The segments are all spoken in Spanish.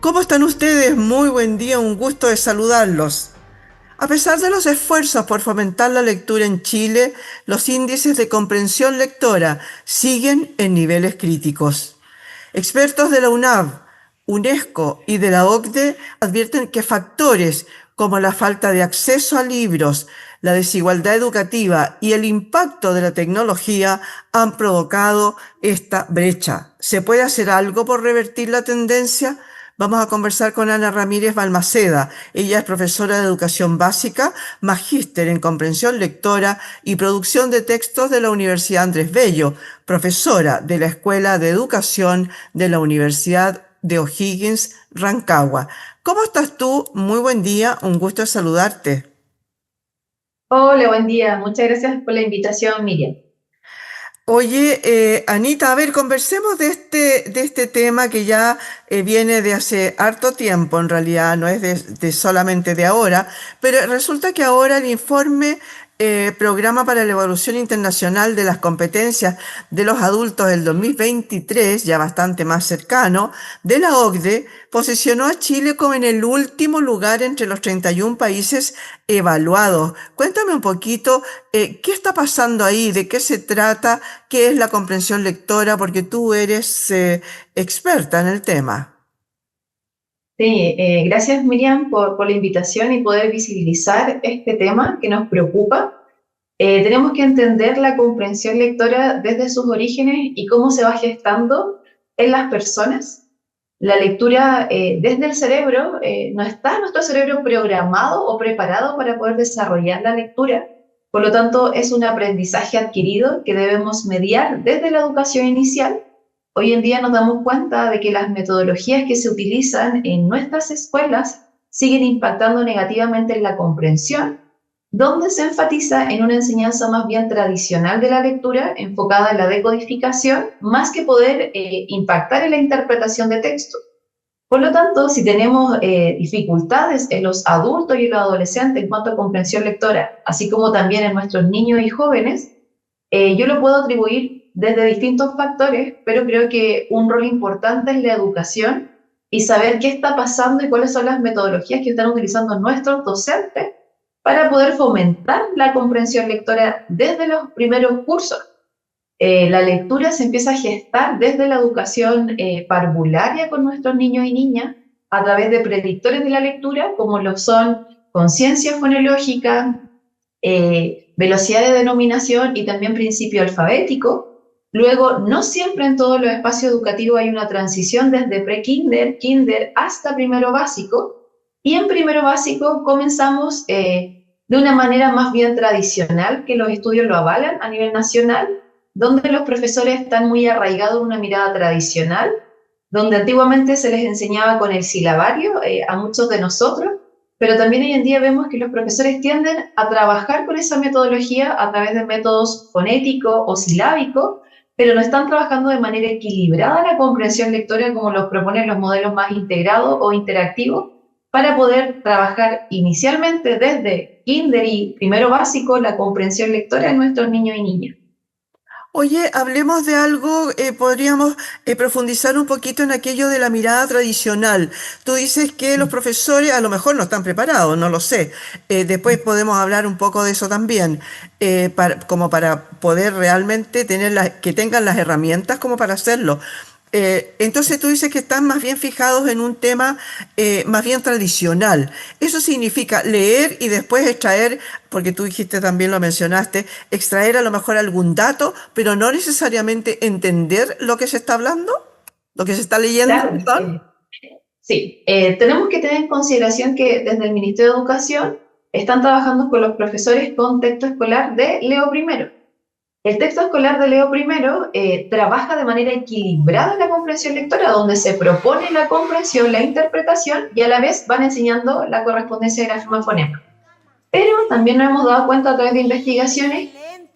¿Cómo están ustedes? Muy buen día, un gusto de saludarlos. A pesar de los esfuerzos por fomentar la lectura en Chile, los índices de comprensión lectora siguen en niveles críticos. Expertos de la UNAV, UNESCO y de la OCDE advierten que factores como la falta de acceso a libros, la desigualdad educativa y el impacto de la tecnología han provocado esta brecha. ¿Se puede hacer algo por revertir la tendencia? Vamos a conversar con Ana Ramírez Balmaceda. Ella es profesora de educación básica, magíster en comprensión lectora y producción de textos de la Universidad Andrés Bello, profesora de la Escuela de Educación de la Universidad de O'Higgins, Rancagua. ¿Cómo estás tú? Muy buen día, un gusto saludarte. Hola, buen día. Muchas gracias por la invitación, Miriam. Oye, Anita, a ver, conversemos de este tema que ya viene de hace harto tiempo, en realidad no es de solamente de ahora, pero resulta que ahora el informe Programa para la Evaluación Internacional de las Competencias de los Adultos del 2023, ya bastante más cercano, de la OCDE, posicionó a Chile como en el último lugar entre los 31 países evaluados. Cuéntame un poquito, ¿qué está pasando ahí? ¿De qué se trata? ¿Qué es la comprensión lectora? Porque tú eres experta en el tema. Sí, gracias, Miriam, por la invitación y poder visibilizar este tema que nos preocupa. Tenemos que entender la comprensión lectora desde sus orígenes y cómo se va gestando en las personas. La lectura desde el cerebro, no está nuestro cerebro programado o preparado para poder desarrollar la lectura. Por lo tanto, es un aprendizaje adquirido que debemos mediar desde la educación inicial. Hoy en día nos damos cuenta de que las metodologías que se utilizan en nuestras escuelas siguen impactando negativamente en la comprensión, donde se enfatiza en una enseñanza más bien tradicional de la lectura, enfocada en la decodificación, más que poder impactar en la interpretación de texto. Por lo tanto, si tenemos dificultades en los adultos y en los adolescentes en cuanto a comprensión lectora, así como también en nuestros niños y jóvenes, yo lo puedo atribuir desde distintos factores, pero creo que un rol importante es la educación y saber qué está pasando y cuáles son las metodologías que están utilizando nuestros docentes para poder fomentar la comprensión lectora desde los primeros cursos. La lectura se empieza a gestar desde la educación parvularia con nuestros niños y niñas a través de predictores de la lectura, como lo son conciencia fonológica, velocidad de denominación y también principio alfabético. Luego, no siempre en todos los espacios educativos hay una transición desde pre-kinder, kinder hasta primero básico. Y en primero básico comenzamos de una manera más bien tradicional, que los estudios lo avalan a nivel nacional, donde los profesores están muy arraigados en una mirada tradicional, donde antiguamente se les enseñaba con el silabario a muchos de nosotros, pero también hoy en día vemos que los profesores tienden a trabajar con esa metodología a través de métodos fonéticos o silábicos, pero no están trabajando de manera equilibrada la comprensión lectora como los proponen los modelos más integrados o interactivos, para poder trabajar inicialmente desde kinder y primero básico la comprensión lectora de nuestros niños y niñas. Oye, hablemos de algo, podríamos profundizar un poquito en aquello de la mirada tradicional. Tú dices que los profesores a lo mejor no están preparados, no lo sé. Después podemos hablar un poco de eso también, como para poder realmente que tengan las herramientas como para hacerlo. Entonces tú dices que están más bien fijados en un tema más bien tradicional. Eso significa leer y después extraer, porque tú dijiste también lo mencionaste, extraer a lo mejor algún dato, pero no necesariamente entender lo que se está hablando, lo que se está leyendo, Claro, perdón. sí, tenemos que tener en consideración que desde el Ministerio de Educación están trabajando con los profesores con texto escolar de Leo Primero. El texto escolar de Leo Primero trabaja de manera equilibrada la comprensión lectora, donde se propone la comprensión, la interpretación y a la vez van enseñando la correspondencia de grafema-fonema. Pero también nos hemos dado cuenta a través de investigaciones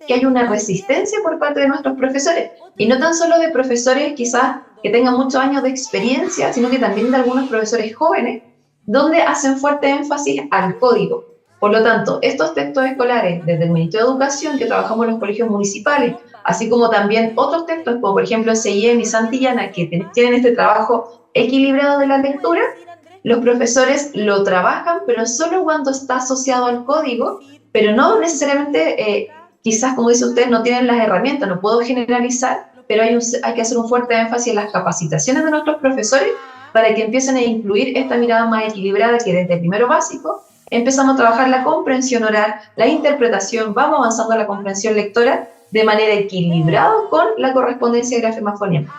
que hay una resistencia por parte de nuestros profesores, y no tan solo de profesores quizás que tengan muchos años de experiencia, sino que también de algunos profesores jóvenes, donde hacen fuerte énfasis al código. Por lo tanto, estos textos escolares desde el Ministerio de Educación, que trabajamos en los colegios municipales, así como también otros textos, como por ejemplo CIEM y Santillana, que tienen este trabajo equilibrado de la lectura, los profesores lo trabajan, pero solo cuando está asociado al código, pero no necesariamente, quizás como dice usted, no tienen las herramientas, no puedo generalizar, pero hay que hacer un fuerte énfasis en las capacitaciones de nuestros profesores para que empiecen a incluir esta mirada más equilibrada que desde primero básico empezamos a trabajar la comprensión oral, la interpretación, vamos avanzando a la comprensión lectora de manera equilibrada con la correspondencia grafema-fonema.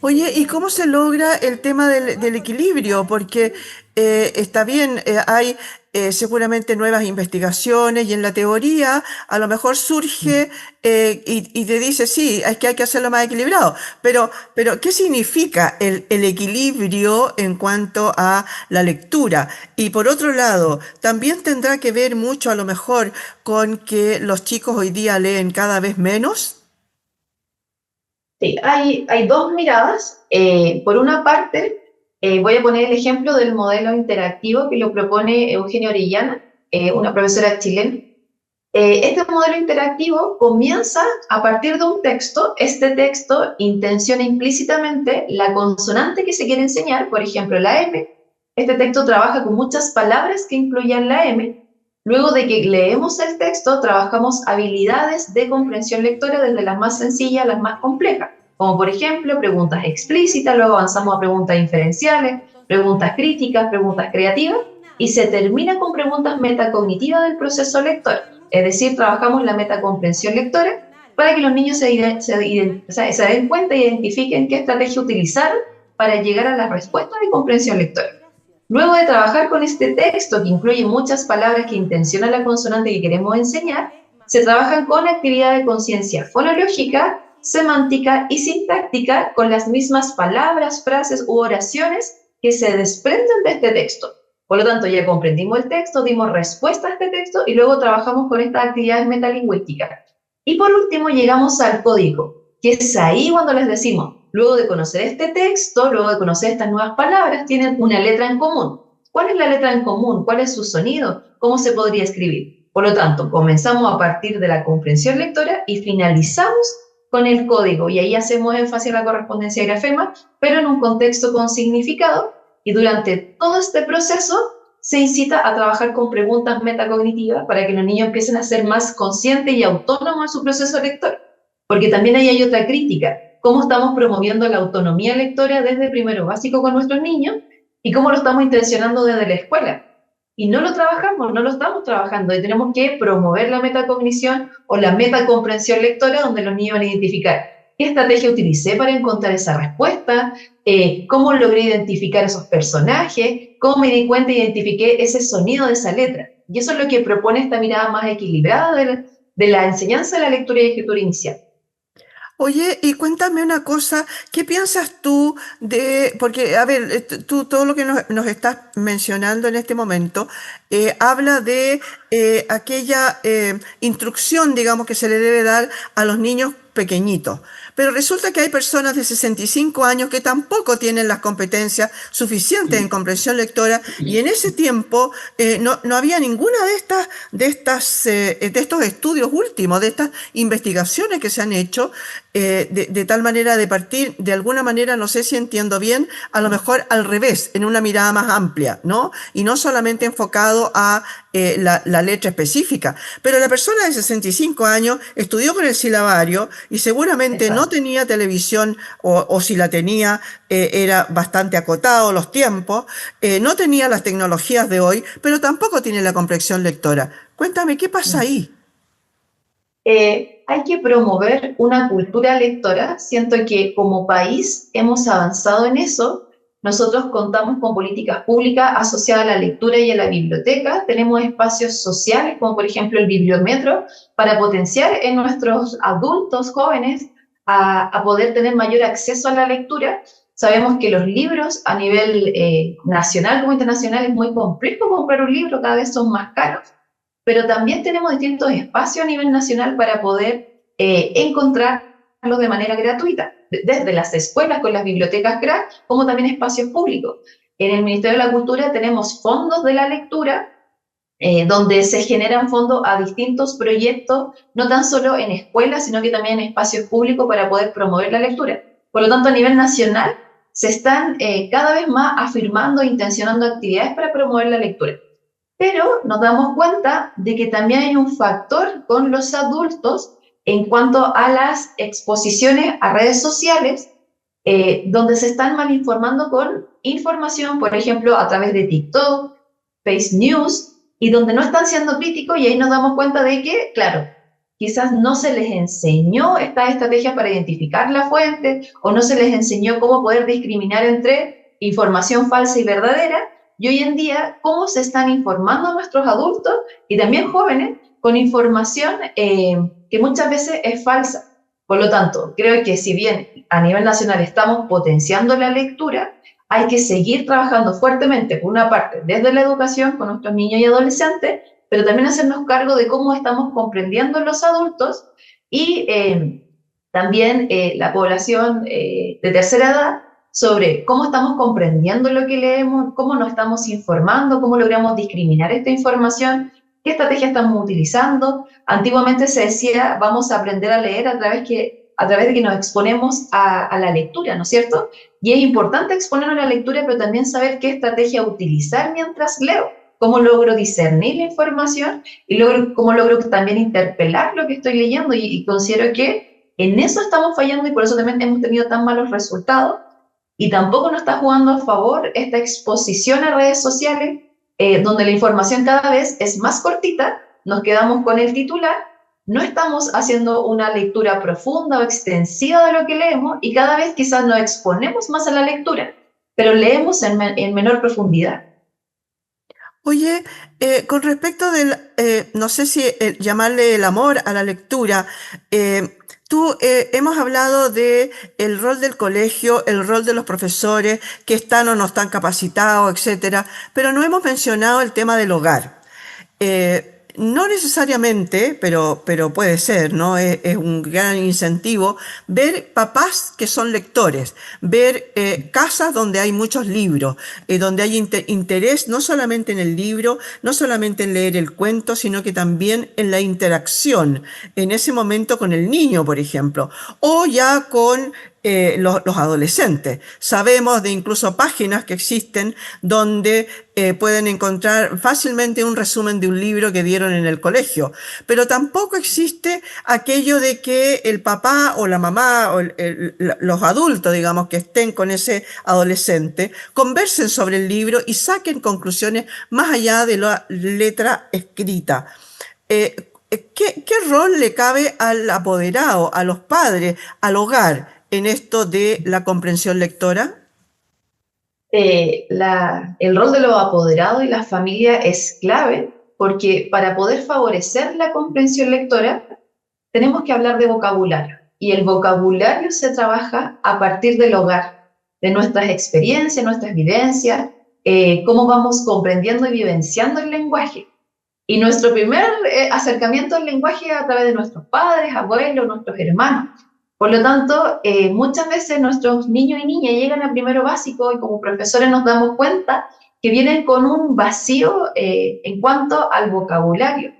Oye, ¿y cómo se logra el tema del equilibrio? Porque está bien, hay seguramente nuevas investigaciones y en la teoría a lo mejor surge y te dice, sí, es que hay que hacerlo más equilibrado, pero ¿qué significa el equilibrio en cuanto a la lectura? Y por otro lado, también tendrá que ver mucho a lo mejor con que los chicos hoy día leen cada vez menos. Sí, hay dos miradas. Por una parte, voy a poner el ejemplo del modelo interactivo que lo propone Eugenia Orellana, una profesora chilena. Este modelo interactivo comienza a partir de un texto. Este texto intenciona implícitamente la consonante que se quiere enseñar, por ejemplo, la M. Este texto trabaja con muchas palabras que incluyan la M. Luego de que leemos el texto, trabajamos habilidades de comprensión lectora desde las más sencillas a las más complejas, como por ejemplo preguntas explícitas, luego avanzamos a preguntas inferenciales, preguntas críticas, preguntas creativas, y se termina con preguntas metacognitivas del proceso lector. Es decir, trabajamos la metacomprensión lectora para que los niños se den cuenta e identifiquen qué estrategia utilizar para llegar a las respuestas de comprensión lectora. Luego de trabajar con este texto, que incluye muchas palabras que intencionan la consonante que queremos enseñar, se trabajan con actividad de conciencia fonológica, semántica y sintáctica con las mismas palabras, frases u oraciones que se desprenden de este texto. Por lo tanto, ya comprendimos el texto, dimos respuesta a este texto y luego trabajamos con estas actividades metalingüísticas. Y por último, llegamos al código, que es ahí cuando les decimos, luego de conocer este texto, luego de conocer estas nuevas palabras, tienen una letra en común. ¿Cuál es la letra en común? ¿Cuál es su sonido? ¿Cómo se podría escribir? Por lo tanto, comenzamos a partir de la comprensión lectora y finalizamos con el código. Y ahí hacemos énfasis en la correspondencia grafema, pero en un contexto con significado. Y durante todo este proceso se incita a trabajar con preguntas metacognitivas para que los niños empiecen a ser más conscientes y autónomos en su proceso lector. Porque también ahí hay otra crítica. ¿Cómo estamos promoviendo la autonomía lectora desde primero básico con nuestros niños y cómo lo estamos intencionando desde la escuela? Y no lo trabajamos, no lo estamos trabajando y tenemos que promover la metacognición o la metacomprensión lectora donde los niños van a identificar qué estrategia utilicé para encontrar esa respuesta, cómo logré identificar esos personajes, cómo me di cuenta e identifiqué ese sonido de esa letra. Y eso es lo que propone esta mirada más equilibrada de la enseñanza de la lectura y escritura inicial. Oye, y cuéntame una cosa, ¿qué piensas tú porque, a ver, tú todo lo que nos estás mencionando en este momento habla de aquella instrucción, digamos, que se le debe dar a los niños pequeñitos. Pero resulta que hay personas de 65 años que tampoco tienen las competencias suficientes en comprensión lectora y en ese tiempo no había ninguna de estos estudios últimos, de estas investigaciones que se han hecho de tal manera de partir, de alguna manera, no sé si entiendo bien, a lo mejor al revés, en una mirada más amplia, ¿no? Y no solamente enfocado a la letra específica. Pero la persona de 65 años estudió con el silabario y seguramente no Exacto. tenía televisión o si la tenía era bastante acotado los tiempos, no tenía las tecnologías de hoy, pero tampoco tiene la comprensión lectora. Cuéntame, ¿qué pasa ahí? Hay que promover una cultura lectora. Siento que como país hemos avanzado en eso. Nosotros contamos con políticas públicas asociadas a la lectura y a la biblioteca. Tenemos espacios sociales, como por ejemplo el bibliometro, para potenciar en nuestros adultos jóvenes a poder tener mayor acceso a la lectura. Sabemos que los libros a nivel nacional como internacional es muy complejo comprar un libro, cada vez son más caros, pero también tenemos distintos espacios a nivel nacional para poder encontrarlos de manera gratuita, desde las escuelas con las bibliotecas crack, como también espacios públicos. En el Ministerio de la Cultura tenemos fondos de la lectura, donde se generan fondos a distintos proyectos, no tan solo en escuelas, sino que también en espacios públicos para poder promover la lectura. Por lo tanto, a nivel nacional, se están cada vez más afirmando e intencionando actividades para promover la lectura. Pero nos damos cuenta de que también hay un factor con los adultos en cuanto a las exposiciones a redes sociales, donde se están malinformando con información, por ejemplo, a través de TikTok, Face News, y donde no están siendo críticos, y ahí nos damos cuenta de que, claro, quizás no se les enseñó estas estrategias para identificar la fuente, o no se les enseñó cómo poder discriminar entre información falsa y verdadera, y hoy en día, cómo se están informando nuestros adultos y también jóvenes con información que muchas veces es falsa. Por lo tanto, creo que si bien a nivel nacional estamos potenciando la lectura, hay que seguir trabajando fuertemente, por una parte, desde la educación con nuestros niños y adolescentes, pero también hacernos cargo de cómo estamos comprendiendo los adultos y también la población de tercera edad, sobre cómo estamos comprendiendo lo que leemos, cómo nos estamos informando, cómo logramos discriminar esta información, qué estrategia estamos utilizando. Antiguamente se decía, vamos a aprender a leer a través de que nos exponemos a la lectura, ¿no es cierto? Y es importante exponernos a la lectura, pero también saber qué estrategia utilizar mientras leo, cómo logro discernir la información y cómo logro también interpelar lo que estoy leyendo, y considero que en eso estamos fallando y por eso también hemos tenido tan malos resultados. Y tampoco nos está jugando a favor esta exposición a redes sociales, donde la información cada vez es más cortita, nos quedamos con el titular, no estamos haciendo una lectura profunda o extensiva de lo que leemos, y cada vez quizás nos exponemos más a la lectura, pero leemos en menor profundidad. Oye, con respecto del, no sé si llamarle el amor a la lectura, hemos hablado de el rol del colegio, el rol de los profesores que están o no están capacitados, etcétera, pero no hemos mencionado el tema del hogar. No necesariamente, pero puede ser, ¿no? Es un gran incentivo ver papás que son lectores, ver casas donde hay muchos libros, donde hay interés no solamente en el libro, no solamente en leer el cuento, sino que también en la interacción en ese momento con el niño, por ejemplo, o ya con los adolescentes. Sabemos de incluso páginas que existen donde pueden encontrar fácilmente un resumen de un libro que dieron en el colegio, pero tampoco existe aquello de que el papá o la mamá o los adultos, digamos, que estén con ese adolescente, conversen sobre el libro y saquen conclusiones más allá de la letra escrita. ¿Qué rol le cabe al apoderado, a los padres, al hogar en esto de la comprensión lectora? El rol de los apoderados y la familia es clave, porque para poder favorecer la comprensión lectora tenemos que hablar de vocabulario, y el vocabulario se trabaja a partir del hogar, de nuestras experiencias, nuestras vivencias, cómo vamos comprendiendo y vivenciando el lenguaje. Y nuestro primer acercamiento al lenguaje es a través de nuestros padres, abuelos, nuestros hermanos. Por lo tanto, muchas veces nuestros niños y niñas llegan a primero básico y como profesores nos damos cuenta que vienen con un vacío en cuanto al vocabulario.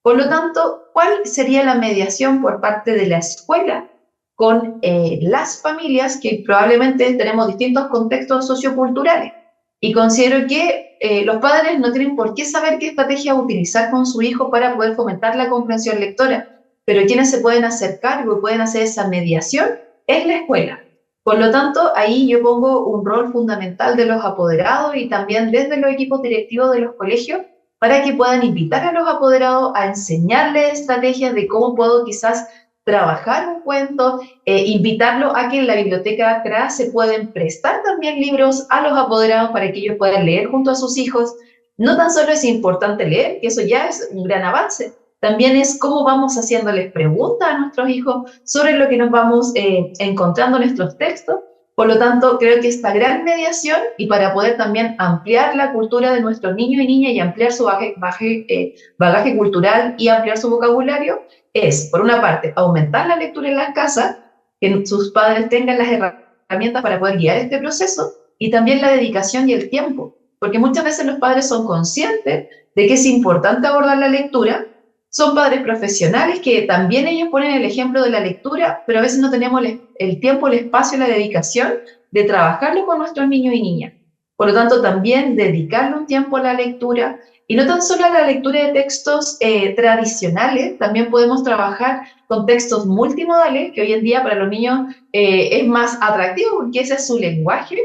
Por lo tanto, ¿cuál sería la mediación por parte de la escuela con las familias que probablemente tenemos distintos contextos socioculturales? Y considero que los padres no tienen por qué saber qué estrategia utilizar con su hijo para poder fomentar la comprensión lectora, pero quienes se pueden hacer cargo y pueden hacer esa mediación es la escuela. Por lo tanto, ahí yo pongo un rol fundamental de los apoderados y también desde los equipos directivos de los colegios para que puedan invitar a los apoderados a enseñarles estrategias de cómo puedo quizás trabajar un cuento, invitarlo a que en la biblioteca atrás se pueden prestar también libros a los apoderados para que ellos puedan leer junto a sus hijos. No tan solo es importante leer, que eso ya es un gran avance, también es cómo vamos haciéndoles preguntas a nuestros hijos sobre lo que nos vamos encontrando en nuestros textos. Por lo tanto, creo que esta gran mediación, y para poder también ampliar la cultura de nuestros niños y niñas y ampliar su bagaje cultural y ampliar su vocabulario, es, por una parte, aumentar la lectura en las casas, que sus padres tengan las herramientas para poder guiar este proceso, y también la dedicación y el tiempo, porque muchas veces los padres son conscientes de que es importante abordar la lectura, son padres profesionales que también ellos ponen el ejemplo de la lectura, pero a veces no tenemos el tiempo, el espacio, la dedicación de trabajarlo con nuestros niños y niñas. Por lo tanto, también dedicarle un tiempo a la lectura, y no tan solo a la lectura de textos tradicionales, también podemos trabajar con textos multimodales, que hoy en día para los niños es más atractivo porque ese es su lenguaje,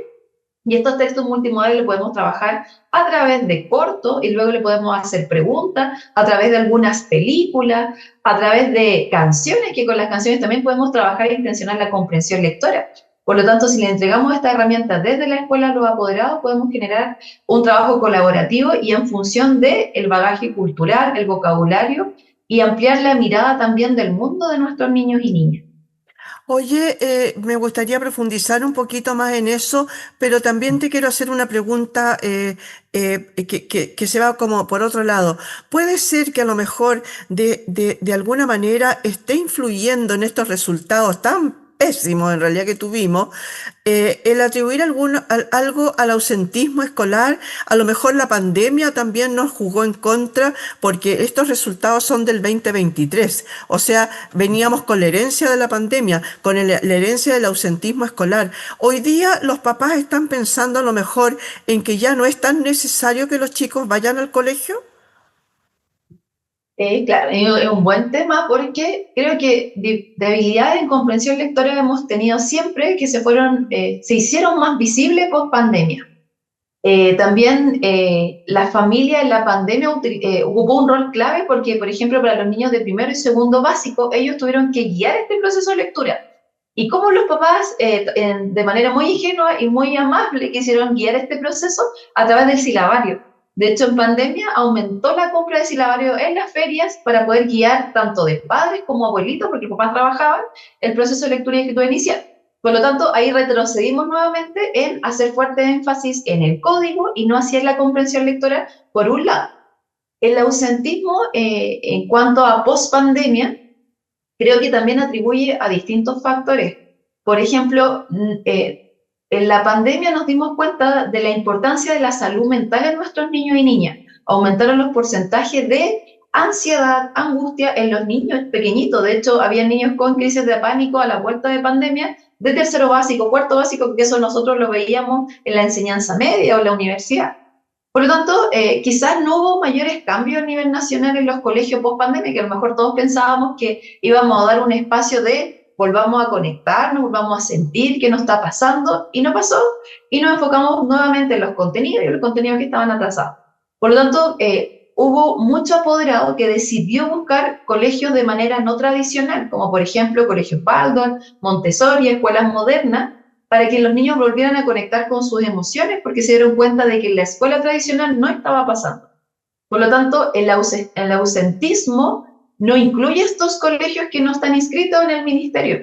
y estos textos multimodales los podemos trabajar a través de cortos y luego le podemos hacer preguntas, a través de algunas películas, a través de canciones, que con las canciones también podemos trabajar e intencionar la comprensión lectora. Por lo tanto, si le entregamos esta herramienta desde la escuela a los apoderados, podemos generar un trabajo colaborativo y en función del bagaje cultural, el vocabulario y ampliar la mirada también del mundo de nuestros niños y niñas. Oye, me gustaría profundizar un poquito más en eso, pero también te quiero hacer una pregunta que se va como por otro lado. ¿Puede ser que a lo mejor de alguna manera esté influyendo en estos resultados tan pésimos en realidad que tuvimos, el atribuir algo al ausentismo escolar? A lo mejor la pandemia también nos jugó en contra porque estos resultados son del 2023. O sea, veníamos con la herencia de la pandemia, con la herencia del ausentismo escolar. Hoy día los papás están pensando a lo mejor en que ya no es tan necesario que los chicos vayan al colegio. Claro, es un buen tema porque creo que debilidades en comprensión lectora hemos tenido siempre que se hicieron más visibles post pandemia. También la familia en la pandemia ocupó un rol clave porque, por ejemplo, para los niños de primero y segundo básico, ellos tuvieron que guiar este proceso de lectura. Y como los papás, de manera muy ingenua y muy amable, quisieron guiar este proceso a través del silabario. De hecho, en pandemia aumentó la compra de silabario en las ferias para poder guiar tanto de padres como abuelitos, porque los papás trabajaban, el proceso de lectura y escritura inicial. Por lo tanto, ahí retrocedimos nuevamente en hacer fuerte énfasis en el código y no hacia la comprensión lectora, por un lado. El ausentismo, en cuanto a post-pandemia, creo que también atribuye a distintos factores. Por ejemplo, en la pandemia nos dimos cuenta de la importancia de la salud mental en nuestros niños y niñas. Aumentaron los porcentajes de ansiedad, angustia en los niños pequeñitos. De hecho, había niños con crisis de pánico a la vuelta de pandemia, de tercero básico, cuarto básico, que eso nosotros lo veíamos en la enseñanza media o en la universidad. Por lo tanto, quizás no hubo mayores cambios a nivel nacional en los colegios post pandemia, que a lo mejor todos pensábamos que íbamos a dar un espacio de volvamos a conectarnos, volvamos a sentir qué nos está pasando, y no pasó, y nos enfocamos nuevamente en los contenidos y los contenidos que estaban atrasados. Por lo tanto, hubo mucho apoderado que decidió buscar colegios de manera no tradicional, como por ejemplo colegios Waldorf, Montessori, escuelas modernas, para que los niños volvieran a conectar con sus emociones, porque se dieron cuenta de que la escuela tradicional no estaba pasando. Por lo tanto, el ausentismo no incluye estos colegios que no están inscritos en el ministerio.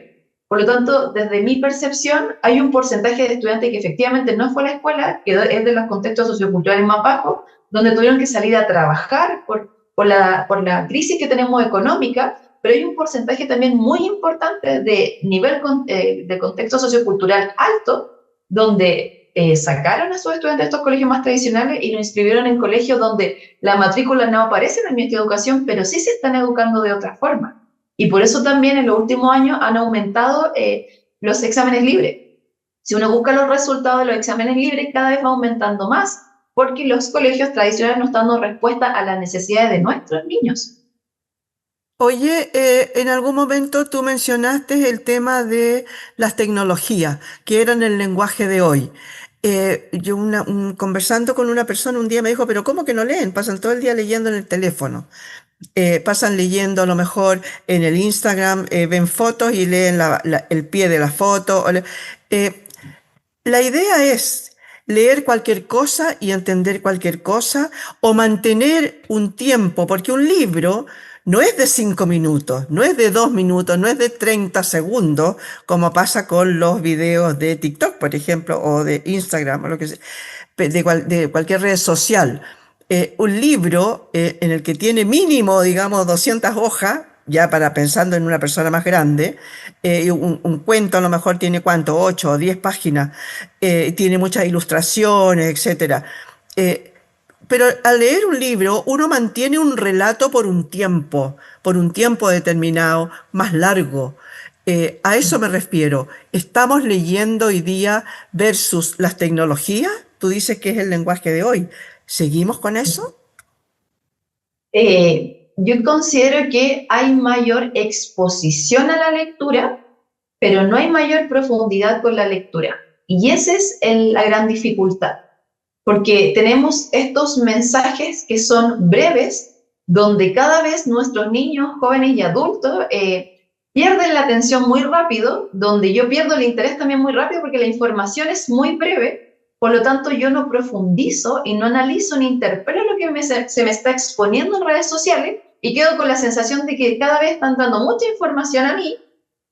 Por lo tanto, desde mi percepción, hay un porcentaje de estudiantes que efectivamente no fue a la escuela, que es de los contextos socioculturales más bajos, donde tuvieron que salir a trabajar por la crisis que tenemos económica, pero hay un porcentaje también muy importante de nivel de contexto sociocultural alto, donde sacaron a sus estudiantes de estos colegios más tradicionales y los inscribieron en colegios donde la matrícula no aparece en el Ministerio de Educación, pero sí se están educando de otra forma. Y por eso también en los últimos años han aumentado los exámenes libres. Si uno busca los resultados de los exámenes libres, cada vez va aumentando más, porque los colegios tradicionales no están dando respuesta a las necesidades de nuestros niños. Oye, en algún momento tú mencionaste el tema de las tecnologías, que eran el lenguaje de hoy. Conversando con una persona un día me dijo, pero ¿cómo que no leen? Pasan todo el día leyendo en el teléfono. Pasan leyendo a lo mejor en el Instagram, ven fotos y leen el pie de la foto. Eh, la idea es leer cualquier cosa y entender cualquier cosa o mantener un tiempo, porque un libro no es de 5 minutos, no es de 2 minutos, no es de 30 segundos, como pasa con los videos de TikTok, por ejemplo, o de Instagram, o lo que sea, de cualquier red social. Un libro en el que tiene mínimo, digamos, 200 hojas, ya para pensando en una persona más grande, y un cuento a lo mejor tiene cuánto, 8 o 10 páginas, tiene muchas ilustraciones, etcétera. Eh, pero al leer un libro, uno mantiene un relato por un tiempo determinado, más largo. A eso me refiero. ¿Estamos leyendo hoy día versus las tecnologías? Tú dices que es el lenguaje de hoy. ¿Seguimos con eso? Yo considero que hay mayor exposición a la lectura, pero no hay mayor profundidad con la lectura. Y esa es la gran dificultad, porque tenemos estos mensajes que son breves, donde cada vez nuestros niños, jóvenes y adultos pierden la atención muy rápido, donde yo pierdo el interés también muy rápido porque la información es muy breve, por lo tanto yo no profundizo y no analizo ni interpreto lo que se me está exponiendo en redes sociales y quedo con la sensación de que cada vez están dando mucha información a mí,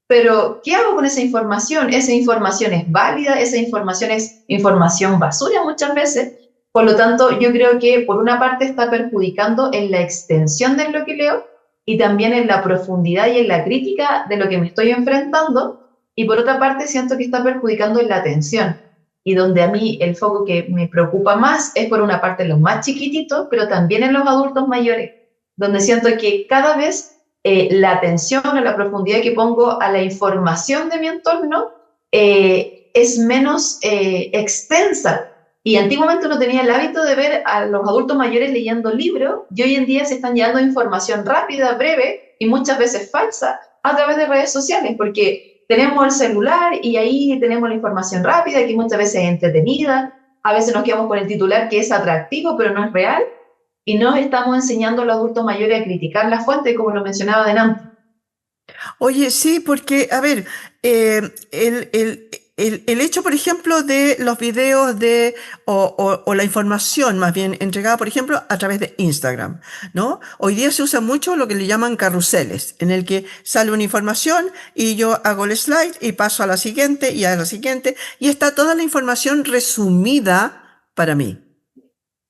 pero ¿qué hago con esa información? Esa información es válida, esa información es información basura muchas veces. Por lo tanto, yo creo que por una parte está perjudicando en la extensión de lo que leo y también en la profundidad y en la crítica de lo que me estoy enfrentando. Y por otra parte, siento que está perjudicando en la atención. Y donde a mí el foco que me preocupa más es por una parte en los más chiquititos, pero también en los adultos mayores, donde siento que cada vez la atención o la profundidad que pongo a la información de mi entorno es menos extensa. Y antiguamente uno tenía el hábito de ver a los adultos mayores leyendo libros y hoy en día se están llevando información rápida, breve y muchas veces falsa a través de redes sociales, porque tenemos el celular y ahí tenemos la información rápida que muchas veces es entretenida, a veces nos quedamos con el titular que es atractivo pero no es real y no estamos enseñando a los adultos mayores a criticar la fuente como lo mencionaba delante. Oye, sí, porque, a ver, eh, el hecho, por ejemplo, de los videos o la información más bien entregada, por ejemplo, a través de Instagram, ¿no? Hoy día se usa mucho lo que le llaman carruseles, en el que sale una información y yo hago el slide y paso a la siguiente y a la siguiente, y está toda la información resumida para mí.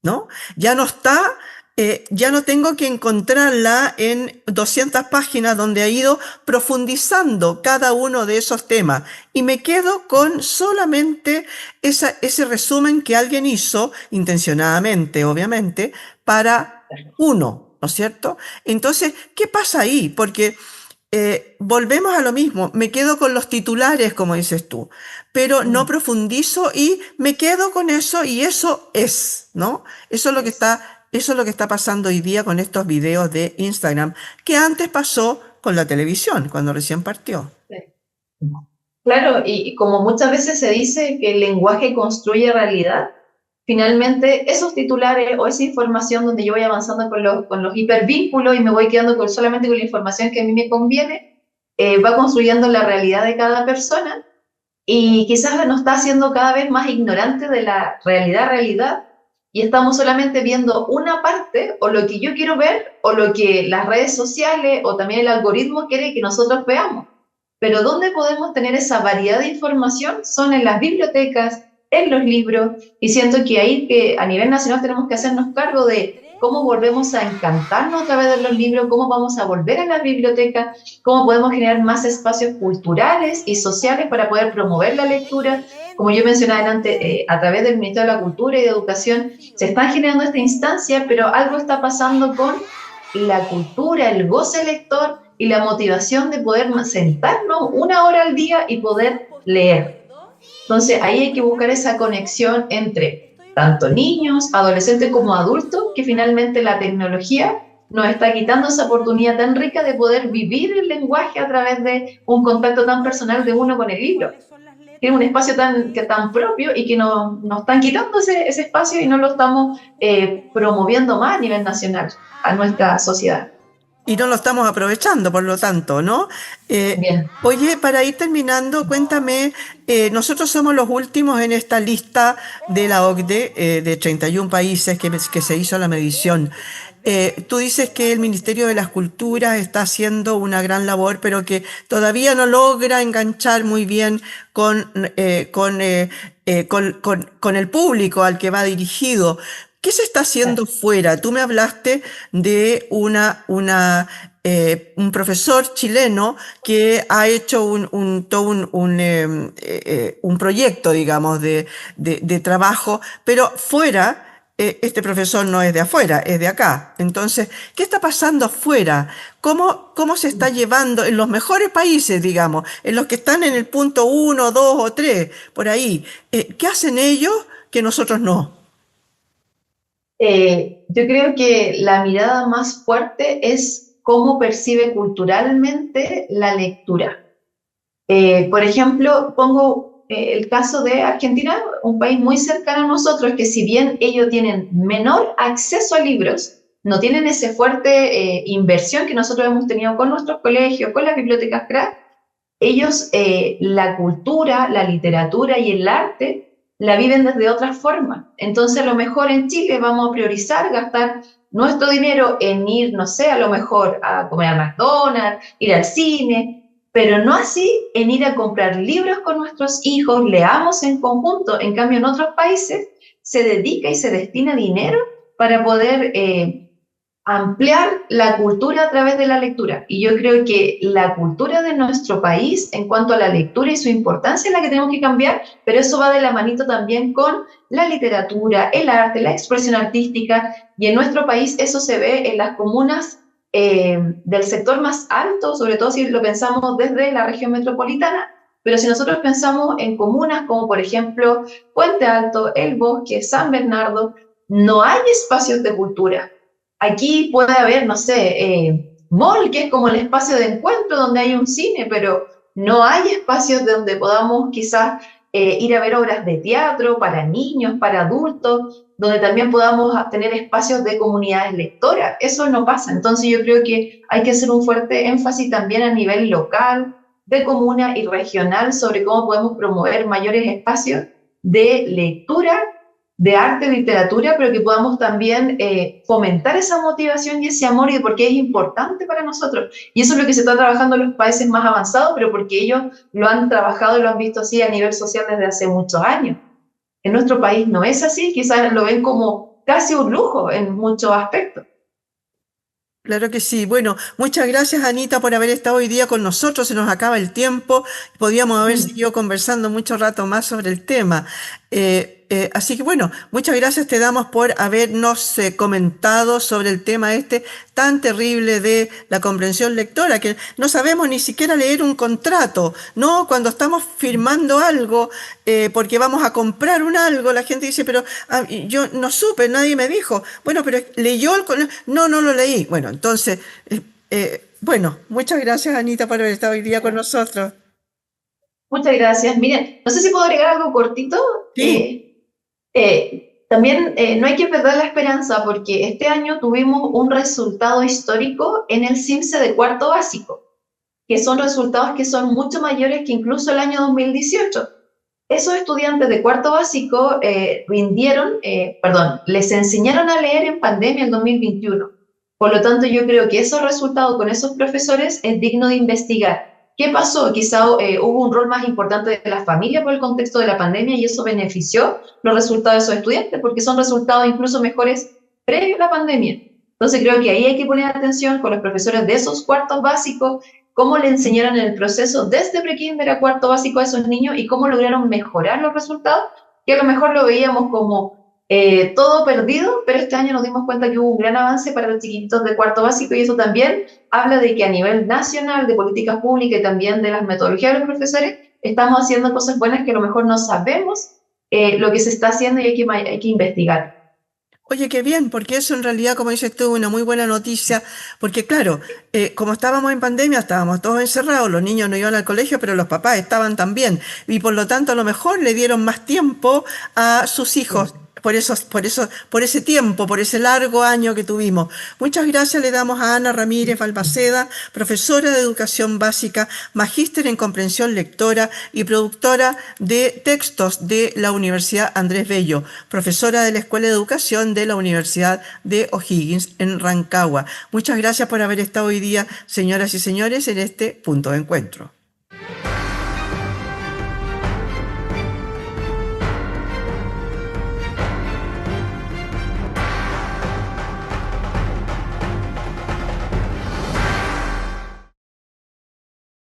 ¿No? Ya no está, ya no tengo que encontrarla en 200 páginas donde ha ido profundizando cada uno de esos temas y me quedo con solamente ese resumen que alguien hizo, intencionadamente, obviamente, para uno, ¿no es cierto? Entonces, ¿qué pasa ahí? Porque volvemos a lo mismo, me quedo con los titulares, como dices tú, pero no profundizo y me quedo con eso y eso es, ¿no? Eso es lo que está pasando hoy día con estos videos de Instagram, que antes pasó con la televisión, cuando recién partió. Claro, y como muchas veces se dice que el lenguaje construye realidad, finalmente esos titulares o esa información donde yo voy avanzando con los hipervínculos y me voy quedando solamente con la información que a mí me conviene, va construyendo la realidad de cada persona y quizás nos está haciendo cada vez más ignorante de la realidad y estamos solamente viendo una parte o lo que yo quiero ver o lo que las redes sociales o también el algoritmo quiere que nosotros veamos. Pero ¿dónde podemos tener esa variedad de información? Son en las bibliotecas, en los libros, y siento que ahí que a nivel nacional tenemos que hacernos cargo de cómo volvemos a encantarnos a través de los libros, cómo vamos a volver a las bibliotecas, cómo podemos generar más espacios culturales y sociales para poder promover la lectura. Como yo mencionaba antes, a través del Ministerio de la Cultura y de Educación se está generando esta instancia, pero algo está pasando con la cultura, el goce lector y la motivación de poder sentarnos una hora al día y poder leer. Entonces ahí hay que buscar esa conexión entre tanto niños, adolescentes como adultos, que finalmente la tecnología nos está quitando esa oportunidad tan rica de poder vivir el lenguaje a través de un contacto tan personal de uno con el libro. Tiene un espacio tan propio y que nos están quitando ese espacio y no lo estamos promoviendo más a nivel nacional, a nuestra sociedad. Y no lo estamos aprovechando, por lo tanto, ¿no? Bien. Oye, para ir terminando, cuéntame, nosotros somos los últimos en esta lista de la OCDE, de 31 países que se hizo la medición. Tú dices que el Ministerio de las Culturas está haciendo una gran labor, pero que todavía no logra enganchar muy bien con el público al que va dirigido. ¿Qué se está haciendo fuera? Tú me hablaste de un profesor chileno que ha hecho un proyecto, digamos, de trabajo, pero fuera este profesor no es de afuera, es de acá. Entonces, ¿qué está pasando afuera? ¿Cómo se está llevando en los mejores países, digamos, en los que están en el punto uno, dos o tres, por ahí? ¿Qué hacen ellos que nosotros no? Yo creo que la mirada más fuerte es cómo percibe culturalmente la lectura. Por ejemplo, pongo el caso de Argentina, un país muy cercano a nosotros, que si bien ellos tienen menor acceso a libros, no tienen ese fuerte inversión que nosotros hemos tenido con nuestros colegios, con las bibliotecas crack, ellos la cultura, la literatura y el arte la viven desde otra forma. Entonces, a lo mejor en Chile vamos a priorizar gastar nuestro dinero en ir, no sé, a lo mejor a comer a McDonald's, ir al cine, pero no así en ir a comprar libros con nuestros hijos, leamos en conjunto. En cambio, en otros países se dedica y se destina dinero para poder ampliar la cultura a través de la lectura. Y yo creo que la cultura de nuestro país en cuanto a la lectura y su importancia es la que tenemos que cambiar, pero eso va de la manito también con la literatura, el arte, la expresión artística, y en nuestro país eso se ve en las comunas del sector más alto, sobre todo si lo pensamos desde la región metropolitana, pero si nosotros pensamos en comunas como por ejemplo Puente Alto, El Bosque, San Bernardo, no hay espacios de cultura. Aquí puede haber, no sé, mall, que es como el espacio de encuentro donde hay un cine, pero no hay espacios donde podamos quizás ir a ver obras de teatro para niños, para adultos, donde también podamos tener espacios de comunidades lectoras. Eso no pasa. Entonces yo creo que hay que hacer un fuerte énfasis también a nivel local, de comuna y regional sobre cómo podemos promover mayores espacios de lectura, de arte, literatura, pero que podamos también fomentar esa motivación y ese amor y de por qué es importante para nosotros. Y eso es lo que se está trabajando en los países más avanzados, pero porque ellos lo han trabajado y lo han visto así a nivel social desde hace muchos años. En nuestro país no es así, quizás lo ven como casi un lujo en muchos aspectos. Claro que sí. Bueno, muchas gracias Anita por haber estado hoy día con nosotros. Se nos acaba el tiempo. Podíamos haber seguido conversando mucho rato más sobre el tema. Así que bueno, muchas gracias te damos por habernos comentado sobre el tema este tan terrible de la comprensión lectora, que no sabemos ni siquiera leer un contrato, ¿no? Cuando estamos firmando algo, porque vamos a comprar un algo, la gente dice, pero yo no supe, nadie me dijo. Bueno, pero leyó no, no lo leí. Bueno, entonces, bueno, muchas gracias Anita por haber estado hoy día con nosotros. Muchas gracias. Miren, no sé si puedo agregar algo cortito. Sí. También no hay que perder la esperanza porque este año tuvimos un resultado histórico en el CIMSE de cuarto básico, que son resultados que son mucho mayores que incluso el año 2018. Esos estudiantes de cuarto básico les enseñaron a leer en pandemia en 2021. Por lo tanto, yo creo que esos resultados con esos profesores es digno de investigar. ¿Qué pasó? Quizá hubo un rol más importante de la familia por el contexto de la pandemia y eso benefició los resultados de esos estudiantes porque son resultados incluso mejores previo a la pandemia. Entonces creo que ahí hay que poner atención con los profesores de esos cuartos básicos, cómo le enseñaron en el proceso desde prekinder a cuarto básico a esos niños y cómo lograron mejorar los resultados, que a lo mejor lo veíamos como todo perdido, pero este año nos dimos cuenta que hubo un gran avance para los chiquitos de cuarto básico y eso también habla de que a nivel nacional de políticas públicas y también de las metodologías de los profesores, estamos haciendo cosas buenas que a lo mejor no sabemos lo que se está haciendo y hay que investigar. Oye, qué bien, porque eso en realidad, como dices tú, es una muy buena noticia, porque claro, como estábamos en pandemia, estábamos todos encerrados, los niños no iban al colegio, pero los papás estaban también, y por lo tanto a lo mejor le dieron más tiempo a sus hijos. Por ese tiempo, por ese largo año que tuvimos. Muchas gracias le damos a Ana Ramírez Balmaceda, profesora de educación básica, magíster en comprensión lectora y productora de textos de la Universidad Andrés Bello, profesora de la Escuela de Educación de la Universidad de O'Higgins en Rancagua. Muchas gracias por haber estado hoy día, señoras y señores, en este punto de encuentro.